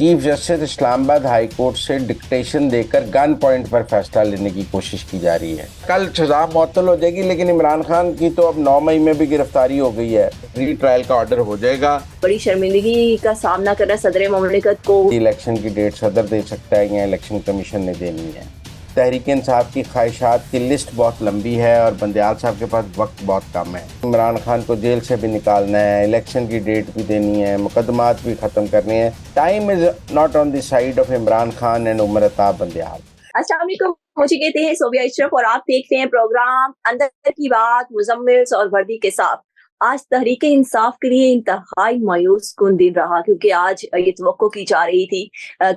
Chief justice Islamabad high court से dictation देकर gun point पर फैसला लेने की कोशिश की जा रही है। कल सजा मुअत्तल हो जाएगी, लेकिन इमरान खान की तो अब 9 मई में भी गिरफ्तारी हो गई है। री ट्रायल का ऑर्डर हो जाएगा। बड़ी शर्मिंदगी का सामना कर रहा सदर ममलिकत को। इलेक्शन की डेट सदर दे सकता है या इलेक्शन कमीशन ने देनी है। तहरीक इंसाफ की ख्वाहिशात की लिस्ट बहुत लंबी है और बंदियाल साहब के पास वक्त बहुत कम है। इमरान खान को जेल से भी निकालना है, इलेक्शन की डेट भी देनी है, मुकदमात भी ख़त्म करने हैं। Time is not on the side of Imran Khan and Umar Ata Bandial. अस्सलाम वालेकुम, मुझे कहते हैं सोबिया इशरफ और आप देखते हैं प्रोग्राम अंदर की बात मुजम्मिल और वर्दी के साथ। आज तहरीक इंसाफ के लिए इंतहाई मायूस कुन दिन रहा, क्योंकि आज ये तवक्को की जा रही थी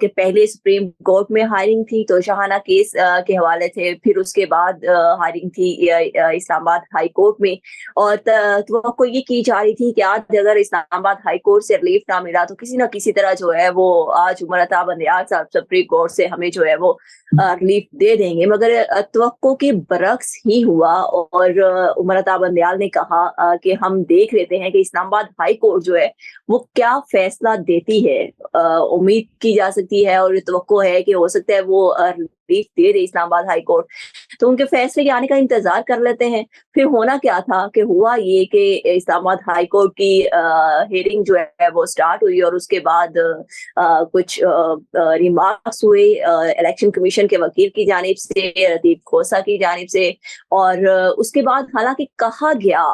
कि पहले सुप्रीम कोर्ट में हायरिंग थी तो शाहाना केस के हवाले थे, फिर उसके बाद हायरिंग थी इस्लामाबाद हाई कोर्ट में। और तवक्को ये की जा रही थी कि आज अगर इस्लामाबाद हाई कोर्ट से रिलीफ ना मिला तो किसी ना किसी तरह जो है वो आज उमर अता बंदियाल साहब सुप्रीम कोर्ट से हमें जो है वो रिलीफ दे देंगे। मगर तवक्को के बरक्स ही हुआ और उमर अता बंदियाल ने कहा कि हम देख लेते हैं कि इस्लामाबाद हाई कोर्ट जो है वो क्या फैसला देती है। उम्मीद की जा सकती है और तवक्को है कि हो सकता है वो रिलीफ दे दे इस्लामाबाद हाई कोर्ट, तो उनके फैसले के आने का इंतजार कर लेते हैं। फिर होना क्या था कि हुआ ये कि इस्लामाबाद हाई कोर्ट की हियरिंग जो है वो स्टार्ट हुई और उसके बाद कुछ रिमार्क्स हुए इलेक्शन कमीशन के वकील की जानिब से, रतीब खोसा की जानिब से। और उसके बाद हालांकि कहा गया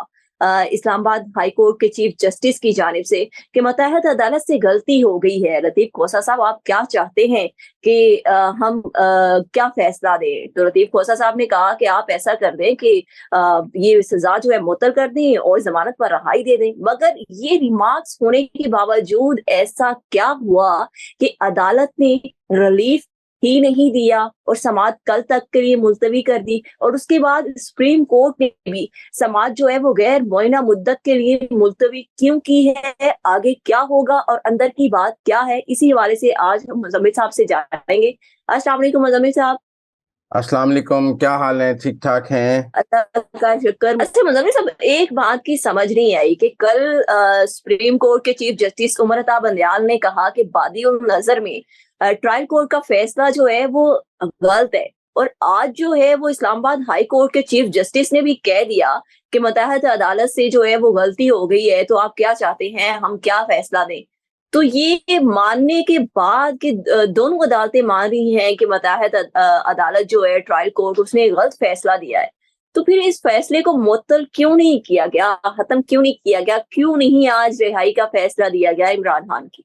इस्लामाबाद हाई कोर्ट के चीफ जस्टिस की जानिब से कि मुत्तहद अदालत से गलती हो गई है। लतीफ खोसा साहब, आप क्या चाहते हैं कि हम क्या फैसला दें? तो लतीफ खोसा साहब ने कहा कि आप ऐसा कर दें कि ये सजा जो है मुअत्तल कर दें और जमानत पर रहाई दे दें। मगर ये रिमार्क्स होने के बावजूद ऐसा क्या हुआ कि अदालत ने रिलीफ ही नहीं दिया और समाअत कल तक के लिए मुलतवी कर दी। और उसके बाद सुप्रीम कोर्ट ने भी समाअत जो है वो गैर मुअय्यना मुद्दत के लिए मुलतवी क्यों की है, आगे क्या होगा और अंदर की बात क्या है, इसी हवाले से आज हम मुज़म्मिल साहब से जानेंगे। अस्सलाम वालेकुम मुज़म्मिल साहब। अस्सलाम वालेकुम, क्या हाल है? ठीक ठाक हैं? अल्लाह का शुक्र। अच्छा मुज़म्मिल साहब, एक बात की समझ नहीं आई कि कल सुप्रीम कोर्ट के चीफ जस्टिस उमर अता बंदियाल ने कहा कि बादिउल नजर में ट्रायल कोर्ट का फैसला जो है वो गलत है, और आज जो है वो इस्लामाबाद हाई कोर्ट के चीफ जस्टिस ने भी कह दिया कि मुत्तहद अदालत से जो है वो गलती हो गई है, तो आप क्या चाहते हैं, हम क्या फैसला दें? तो ये मानने के बाद कि दोनों अदालतें मान रही हैं कि मुत्तहद अदालत जो है ट्रायल कोर्ट उसने गलत फैसला दिया है, तो फिर इस फैसले को मुअत्तल क्यों नहीं किया गया, खत्म क्यों नहीं किया गया, क्यों नहीं आज रिहाई का फैसला दिया गया इमरान खान की?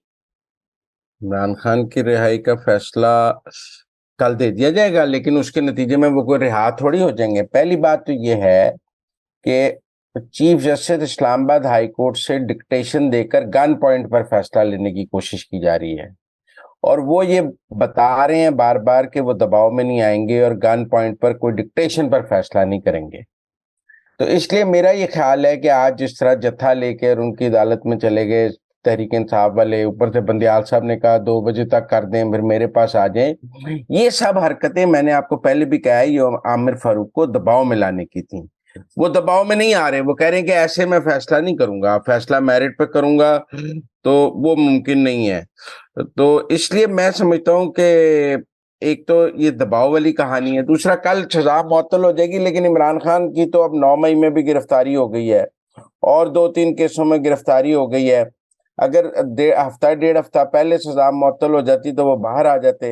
इमरान खान की रिहाई का फैसला कल दे दिया जाएगा, लेकिन उसके नतीजे में वो कोई रिहा थोड़ी हो जाएंगे। पहली बात तो ये है कि chief justice Islamabad high court से डिक्टेशन देकर गन पॉइंट पर फैसला लेने की कोशिश की जा रही है, और वो ये बता रहे हैं बार बार कि वो दबाव में नहीं आएंगे और गन पॉइंट पर कोई डिक्टेशन पर फैसला नहीं करेंगे। तो इसलिए मेरा ये ख्याल है कि आज जिस तरह जत्था लेकर उनकी अदालत में चले गए तहरीक इंसाफ वाले, ऊपर से बंदियाल साहब ने कहा 2 बजे तक कर दें, फिर मेरे पास आ जाएं, ये सब हरकतें मैंने आपको पहले भी कहा है, ये आमिर फारूक को दबाव में लाने की थी। वो दबाव में नहीं आ रहे, वो कह रहे हैं कि ऐसे मैं फैसला नहीं करूंगा, फैसला मेरिट पे करूंगा, तो वो मुमकिन नहीं है। तो इसलिए मैं समझता हूँ कि एक तो ये दबाव वाली कहानी है, दूसरा कल सजा मुअत्तल हो जाएगी, लेकिन इमरान खान की तो अब 9 मई में भी गिरफ्तारी हो गई है और 2-3 केसों में गिरफ्तारी हो गई है। अगर हफ्ता 1.5 हफ्ता पहले सजा मुअत्तल हो जाती तो वो बाहर आ जाते।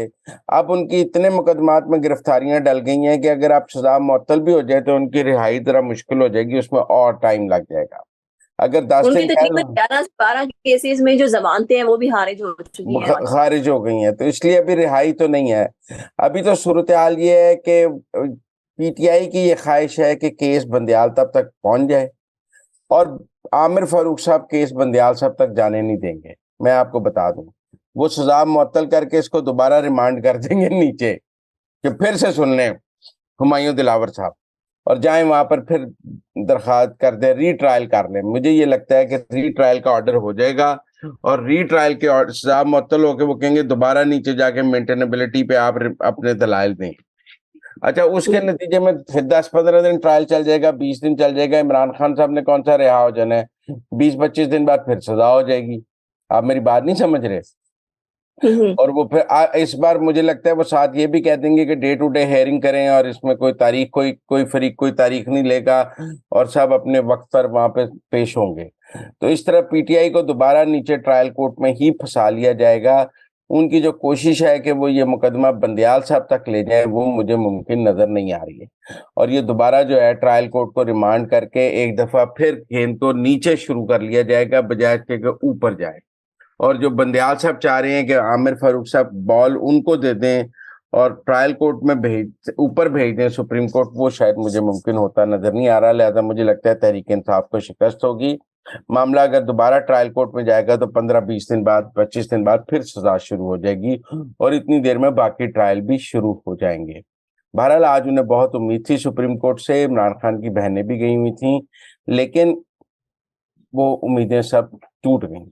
अब उनकी इतने मुकदमात में गिरफ्तारियां डल गई हैं कि अगर आप सजा मुअत्तल भी हो जाए तो उनकी रिहाई जरा मुश्किल हो जाएगी, उसमें और टाइम लग जाएगा। अगर 10 उनकी दिन तकरीबन 11-12 केसेस में जो जमानतें हैं वो भी खारिज हो चुकी हैं। खारिज हो गई हैं, तो इसलिए अभी रिहाई तो नहीं है। अभी तो सूरत हाल ये है कि पीटीआई की ये ख्वाहिश है कि केस बंदियाल तब तक पहुंच जाए, और आमिर फारूक साहब केस बंदियाल साहब तक जाने नहीं देंगे। मैं आपको बता दूं, वो सजा मुअत्तल करके इसको दोबारा रिमांड कर देंगे नीचे कि फिर से सुन लें हुमायूं दिलावर साहब, और जाएं वहां पर फिर दरखास्त कर दें, रीट्रायल कर लें। मुझे ये लगता है कि रीट्रायल का ऑर्डर हो जाएगा और रीट्रायल के सजा मुअत्तल होकर वो कहेंगे दोबारा नीचे जाके मेंटेनेबिलिटी पे आप अपने दलाइल दें। अच्छा, उसके नतीजे में फिर 10-15 दिन ट्रायल चल जाएगा, 20 दिन चल जाएगा। इमरान खान साहब ने कौन सा रिहा हो जाना है? 20-25 दिन बाद फिर सजा हो जाएगी। आप मेरी बात नहीं समझ रहे? और वो फिर इस बार मुझे लगता है वो साथ ये भी कह देंगे कि डे टू डे हेयरिंग करें और इसमें कोई फरीक कोई तारीख नहीं लेगा और सब अपने वक्त पर वहां पे पेश होंगे। तो इस तरह पीटीआई को दोबारा नीचे ट्रायल कोर्ट में ही फंसा लिया जाएगा। उनकी जो कोशिश है कि वो ये मुकदमा बंदयाल साहब तक ले जाए, वो मुझे मुमकिन नजर नहीं आ रही है। और ये दोबारा जो है ट्रायल कोर्ट को रिमांड करके एक दफा फिर गेंद को नीचे शुरू कर लिया जाएगा, बजाय इसके कि ऊपर जाए। और जो बंदयाल साहब चाह रहे हैं कि आमिर फारूक साहब बॉल उनको दे दें और ट्रायल कोर्ट में ऊपर भेज दें सुप्रीम कोर्ट, वो शायद मुझे मुमकिन होता नजर नहीं आ रहा। लिहाजा मुझे लगता है तहरीक इंसाफ को शिकस्त होगी। मामला अगर दोबारा ट्रायल कोर्ट में जाएगा तो 15-20 दिन बाद, 25 दिन बाद फिर सजा शुरू हो जाएगी और इतनी देर में बाकी ट्रायल भी शुरू हो जाएंगे। बहरहाल आज उन्हें बहुत उम्मीद थी सुप्रीम कोर्ट से, इमरान खान की बहनें भी गई हुई थी, लेकिन वो उम्मीदें सब टूट गई।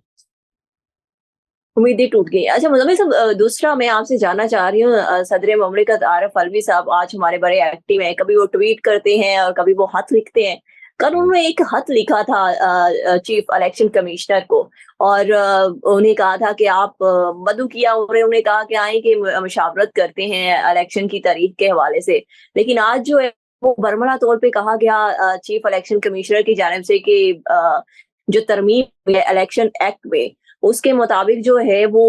उम्मीदें टूट गई। अच्छा मुज़म्मिल साहब, दूसरा मैं आपसे जानना चाह रही हूँ, सदर ममलिकत आरिफ अलवी साहब आज हमारे बड़े एक्टिव हैं, कभी वो ट्वीट करते हैं और कभी वो खत लिखते हैं। कल उन्होंने एक खत लिखा था चीफ इलेक्शन कमिश्नर को और उन्हें कहा था कि आप मदऊ किया उन्हें कहा कि आए कि मुशावरत करते हैं इलेक्शन की तारीख के हवाले से। लेकिन आज जो है वो बरमला तौर पे कहा गया चीफ इलेक्शन कमिश्नर की जानिब से कि जो तरमीम हुई है इलेक्शन एक्ट में, उसके मुताबिक जो है वो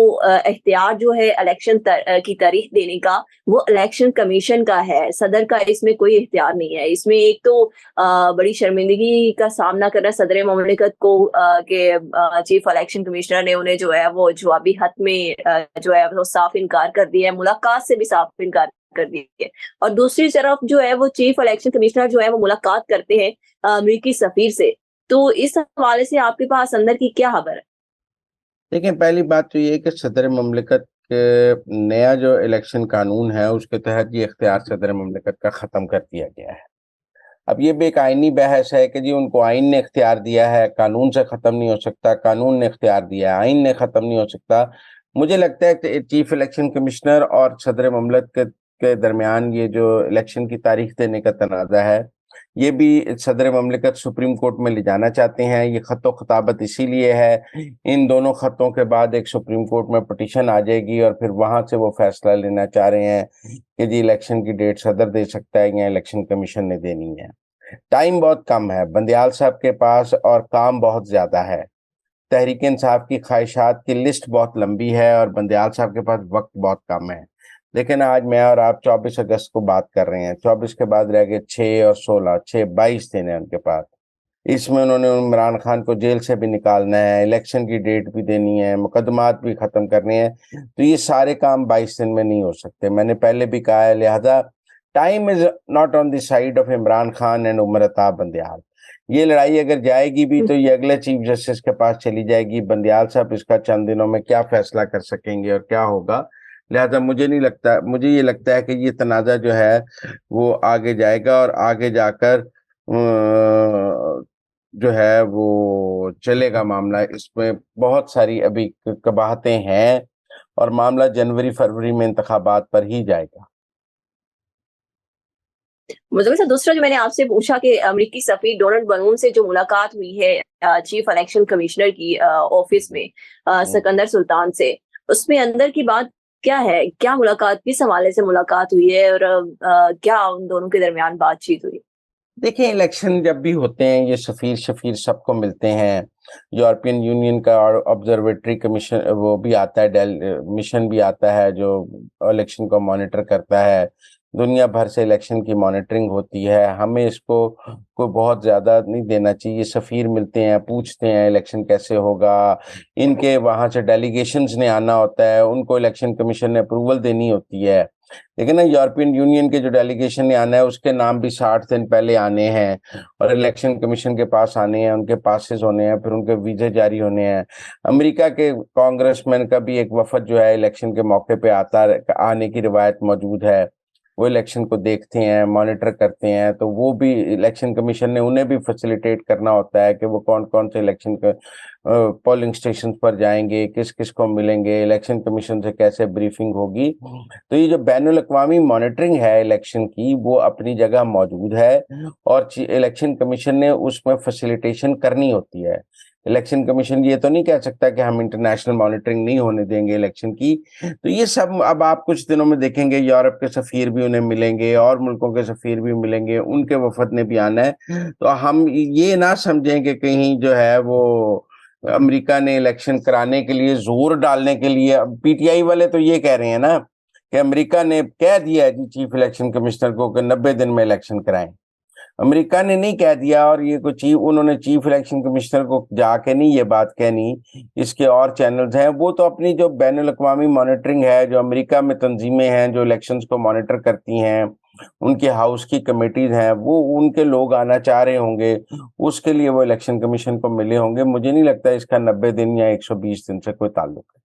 इख्तियार जो है इलेक्शन की तारीख देने का वो इलेक्शन कमीशन का है, सदर का इसमें कोई इख्तियार नहीं है। इसमें एक तो बड़ी शर्मिंदगी का सामना करना सदर ममलिकत को कि चीफ इलेक्शन कमिश्नर ने उन्हें जो है वो जवाबी खत में जो है वो साफ इनकार कर दिया है, मुलाकात से भी साफ इनकार कर दिया है। और दूसरी तरफ जो है वो चीफ इलेक्शन कमिश्नर जो है वो मुलाकात करते हैं अमेरिकी सफीर से। तो इस हवाले से आपके पास अंदर की क्या खबर है? देखिए, पहली बात तो ये है कि सदर ममलिकत के नया जो इलेक्शन कानून है उसके तहत ये इख्तियार सदर ममलिकत का ख़त्म कर दिया गया है। अब ये भी एक आइनी बहस है कि जी उनको आइन ने इख्तियार दिया है, कानून से ख़त्म नहीं हो सकता, कानून ने इख्तियार दिया है, आइन ने ख़त्म नहीं हो सकता। मुझे लगता है कि चीफ इलेक्शन कमिश्नर और सदर ममलिकत के दरमियान ये जो इलेक्शन की तारीख देने का तनाज़ा है, ये भी सदर ममलिकत सुप्रीम कोर्ट में ले जाना चाहते हैं। ये खतो खताबत इसीलिए है, इन दोनों खतों के बाद एक सुप्रीम कोर्ट में पिटीशन आ जाएगी और फिर वहां से वो फैसला लेना चाह रहे हैं कि जी इलेक्शन की डेट सदर दे सकता है या इलेक्शन कमीशन ने देनी है। टाइम बहुत कम है बंदयाल साहब के पास और काम बहुत ज्यादा है। तहरीक इंसाफ की ख्वाहिशात की लिस्ट बहुत लंबी है और बंदयाल साहब के पास वक्त बहुत कम है। लेकिन आज मैं और आप 24 अगस्त को बात कर रहे हैं, 24 के बाद रह गए 6 और 16, 22 दिन है उनके पास। इसमें उन्होंने इमरान खान को जेल से भी निकालना है, इलेक्शन की डेट भी देनी है, मुकदमात भी खत्म करने हैं। तो ये सारे काम 22 दिन में नहीं हो सकते, मैंने पहले भी कहा है। लिहाजा time is not on the side of Imran Khan and Umar Ata Bandial. ये लड़ाई अगर जाएगी भी तो ये अगले चीफ जस्टिस के पास चली जाएगी। बंदयाल साहब इसका चंद दिनों में क्या फैसला कर सकेंगे और क्या होगा। लिहाजा मुझे नहीं लगता, मुझे ये लगता है कि ये तनाज़ा जो है वो आगे जाएगा और आगे जाकर जो है वो चलेगा मामला। इसमें बहुत सारी अभी कबाहतें हैं और मामला जनवरी फरवरी में इंतखाबात पर ही जाएगा। मुझे सर दूसरा जो मैंने आपसे पूछा कि अमेरिकी सफीर डोनाल्ड बनून से जो मुलाकात हुई है चीफ इलेक्शन कमिश्नर की ऑफिस में सिकंदर सुल्तान से, उसमें अंदर की बात क्या है? क्या मुलाकात, किस हवाले से मुलाकात हुई है और क्या उन दोनों के दरमियान बातचीत हुई? देखिए, इलेक्शन जब भी होते हैं ये सफीर शफीर सबको मिलते हैं। यूरोपियन यूनियन का ऑब्जर्वेटरी कमीशन वो भी आता है, मिशन भी आता है जो इलेक्शन को मॉनिटर करता है। दुनिया भर से इलेक्शन की मॉनिटरिंग होती है। हमें इसको कोई बहुत ज़्यादा नहीं देना चाहिए। सफ़ीर मिलते हैं, पूछते हैं इलेक्शन कैसे होगा, इनके वहाँ से डेलीगेशंस ने आना होता है, उनको इलेक्शन कमीशन ने अप्रूवल देनी होती है। लेकिन ना यूरोपियन यूनियन के जो डेलीगेशन ने आना है उसके नाम भी 60 दिन पहले आने हैं और इलेक्शन कमीशन के पास आने हैं, उनके पासेस होने हैं, फिर उनके वीज़े जारी होने हैं। अमेरिका के कांग्रेसमैन का भी एक वफद जो है इलेक्शन के मौके पे आने की रिवायत मौजूद है। वो इलेक्शन को देखते हैं, मॉनिटर करते हैं। तो वो भी इलेक्शन कमीशन ने उन्हें भी फैसिलिटेट करना होता है कि वो कौन कौन से इलेक्शन के पोलिंग स्टेशन पर जाएंगे, किस किस को मिलेंगे, इलेक्शन कमीशन से कैसे ब्रीफिंग होगी। तो ये जो बैनुल अक़वामी मॉनिटरिंग है इलेक्शन की वो अपनी जगह मौजूद है और इलेक्शन कमीशन ने उसमें फैसिलिटेशन करनी होती है। इलेक्शन कमीशन ये तो नहीं कह सकता कि हम इंटरनेशनल मॉनिटरिंग नहीं होने देंगे इलेक्शन की। तो ये सब अब आप कुछ दिनों में देखेंगे, यूरोप के सफीर भी उन्हें मिलेंगे और मुल्कों के सफीर भी मिलेंगे, उनके वफद ने भी आना है। तो हम ये ना समझें कि कहीं जो है वो अमेरिका ने इलेक्शन कराने के लिए जोर डालने के लिए, अब पीटीआई वाले तो ये कह रहे हैं ना कि अमेरिका ने कह दिया है जी चीफ इलेक्शन कमिश्नर को कि 90 दिन में इलेक्शन कराएं। अमेरिका ने नहीं कह दिया, और ये कुछ उन्होंने चीफ इलेक्शन कमिश्नर को जाके नहीं ये बात कहनी, इसके और चैनल्स हैं, वो तो अपनी जो बैनुल अक़वामी मॉनिटरिंग है, जो अमेरिका में तंजीमें हैं जो इलेक्शंस को मॉनिटर करती हैं, उनके हाउस की कमेटीज हैं, वो उनके लोग आना चाह रहे होंगे, उसके लिए वो इलेक्शन कमीशन को मिले होंगे। मुझे नहीं लगता इसका 90 दिन या 120 दिन से कोई ताल्लुक है।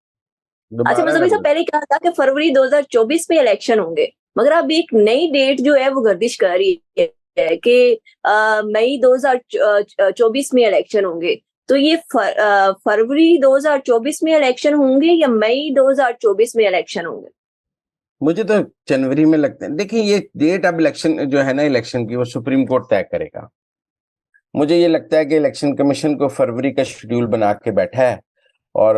अच्छा, दोबारा मुझे पहले कहा था कि फरवरी 2024 में इलेक्शन होंगे, मगर अब एक नई डेट जो है वो गर्दिश कर रही है कि मई 2024 में इलेक्शन होंगे। तो ये फरवरी 2024 में इलेक्शन होंगे या मई 2024 में इलेक्शन होंगे? मुझे तो जनवरी में लगता है। देखिए, ये डेट अब इलेक्शन जो है ना, इलेक्शन की, वो सुप्रीम कोर्ट तय करेगा। मुझे ये लगता है कि इलेक्शन कमीशन को फरवरी का शेड्यूल बना के बैठा है और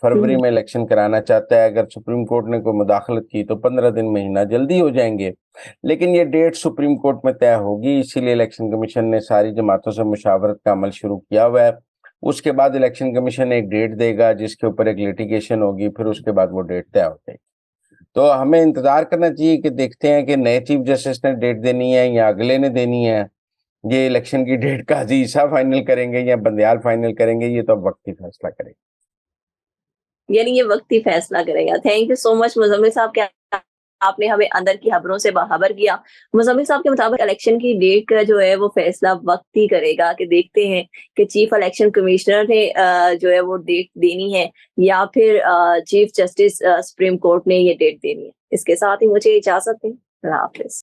फरवरी में इलेक्शन कराना चाहता है। अगर सुप्रीम कोर्ट ने कोई मुदाखलत की तो 15 दिन, महीना जल्दी हो जाएंगे, लेकिन ये डेट सुप्रीम कोर्ट में तय होगी। इसीलिए इलेक्शन कमीशन ने सारी जमातों से मुशावरत का अमल शुरू किया हुआ है। उसके बाद इलेक्शन कमीशन एक डेट देगा जिसके ऊपर एक लिटिगेशन होगी, फिर उसके बाद वो डेट तय हो जाएगी। तो हमें इंतजार करना चाहिए कि देखते हैं कि नए चीफ जस्टिस ने डेट देनी है या अगले ने देनी है। ये इलेक्शन की डेट काजी ईसा फाइनल करेंगे या बंदयाल फाइनल करेंगे, ये तो अब वक्त ही फैसला करेगा। यानी ये वक्त ही फैसला करेगा। Thank you so much Muzammil साहब कि आपने हमें अंदर की खबरों से बाखबर किया। मुज़म्मिल साहब के मुताबिक इलेक्शन की डेट का जो है वो फैसला वक्त ही करेगा कि देखते हैं कि चीफ इलेक्शन कमिश्नर ने जो है वो डेट देनी है या फिर चीफ जस्टिस सुप्रीम कोर्ट ने ये डेट देनी है। इसके साथ ही मुझे इजाज़त दें। अल्लाह हाफ़िज़।